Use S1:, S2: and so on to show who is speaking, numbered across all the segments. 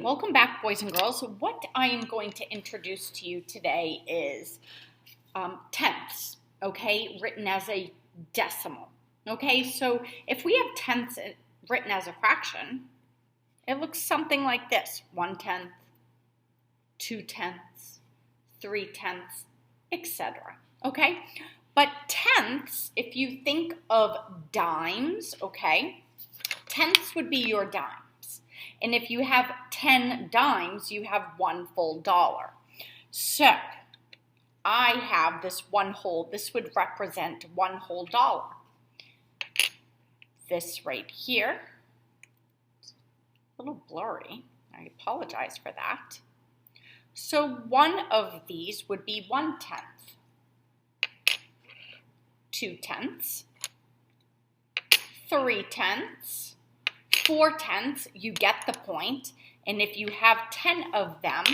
S1: welcome back, boys and girls. What I am going to introduce to you today is tenths, okay, written as a decimal. Okay, so if we have tenths written as a fraction, it looks something like this: 1/10, 2/10, 3/10, etc. Okay, but tenths, if you think of dimes, okay, tenths would be your dimes. And if you have 10 dimes, you have one full dollar. So I have this this would represent one whole dollar. This right here, it's a little blurry. I apologize for that. So one of these would be 1/10, 2/10, 3/10, 4/10, you get the point, and if you have 10 of them,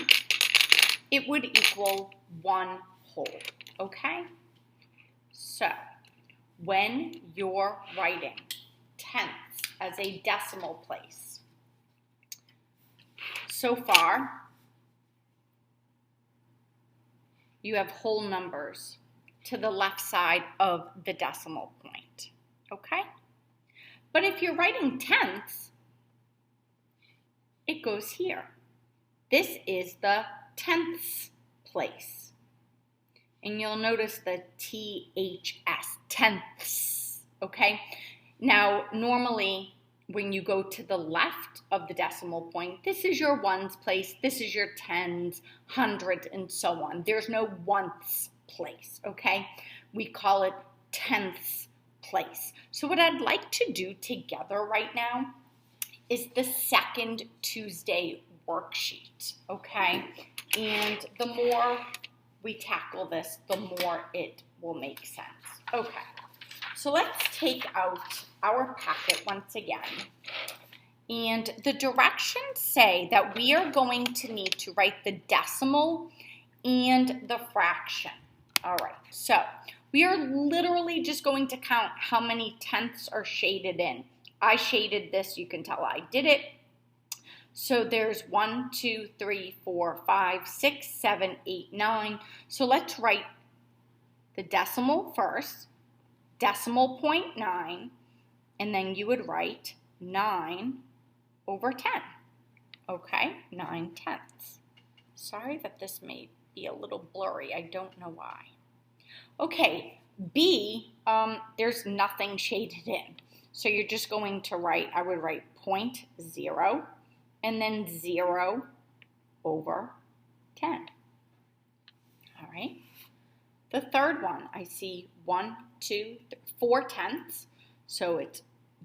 S1: it would equal one whole, okay? So, when you're writing tenths as a decimal place, so far, you have whole numbers to the left side of the decimal point, okay? But if you're writing tenths, it goes here. This is the tenths place. And you'll notice the THS, tenths, okay? Now, normally, when you go to the left of the decimal point, this is your ones place, this is your tens, hundreds, and so on. There's no once place, okay? We call it tenths place. So what I'd like to do together right now is the second Tuesday worksheet, okay? And the more we tackle this, the more it will make sense. Okay, so let's take out our packet once again. And the directions say that we are going to need to write the decimal and the fraction. All right, so we are literally just going to count how many tenths are shaded in. I shaded this, you can tell I did it. So there's 1, 2, 3, 4, 5, 6, 7, 8, 9. So let's write the decimal first, decimal point 9, and then you would write 9/10. Okay, 9/10. Sorry that this may be a little blurry, I don't know why. Okay, B, there's nothing shaded in. So you're just going to write, I would write 0.0 and then 0/10. All right. The third one, I see 4/10. So it's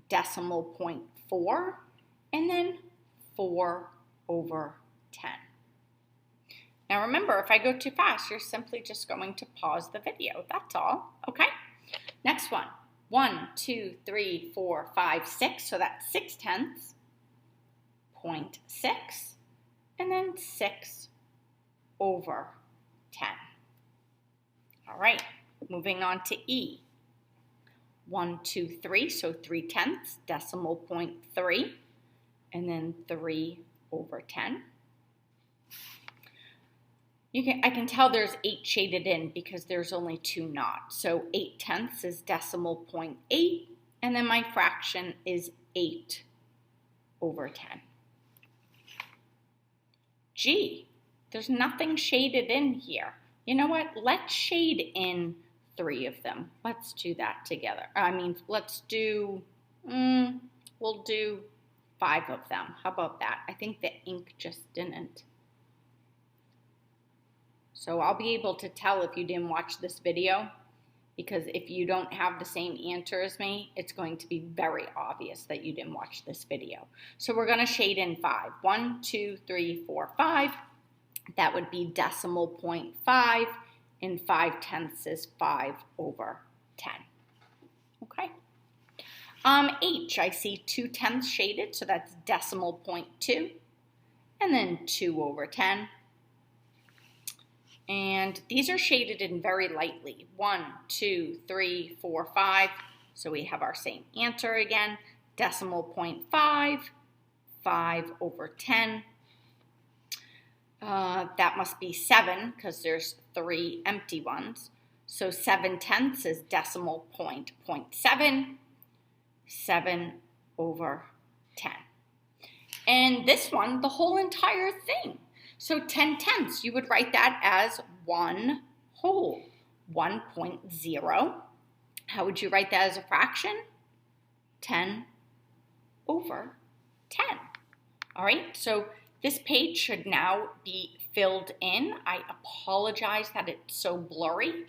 S1: decimal point 4 and then 4/10. Now remember, if I go too fast, you're simply just going to pause the video. That's all. Okay. Next one. 1, 2, 3, 4, 5, 6. So that's 6/10, 0.6, and then 6/10. All right, moving on to E. 1, 2, 3, so 3/10, decimal point 3, and then 3/10. I can tell there's 8 shaded in because there's only 2 not. So 8/10 is decimal point 8, and then my fraction is 8/10. G, there's nothing shaded in here. You know what? Let's shade in 3 of them. Let's do that together. Let's do, we'll do 5 of them. How about that? I think the ink just didn't. So I'll be able to tell if you didn't watch this video, because if you don't have the same answer as me, it's going to be very obvious that you didn't watch this video. So we're going to shade in 5. 1, 2, 3, 4, 5. That would be decimal point 5, and 5/10 is 5/10. Okay. H, I see 2/10 shaded, so that's decimal point 2, and then 2/10. And these are shaded in very lightly. 1, 2, 3, 4, 5. So we have our same answer again. Decimal point 5, 5/10, That must be 7 because there's 3 empty ones. So 7/10 is decimal point 0.7, 7/10. And this one, the whole entire thing. So 10/10, you would write that as 1 whole, 1.0. How would you write that as a fraction? 10/10. All right, so this page should now be filled in. I apologize that it's so blurry.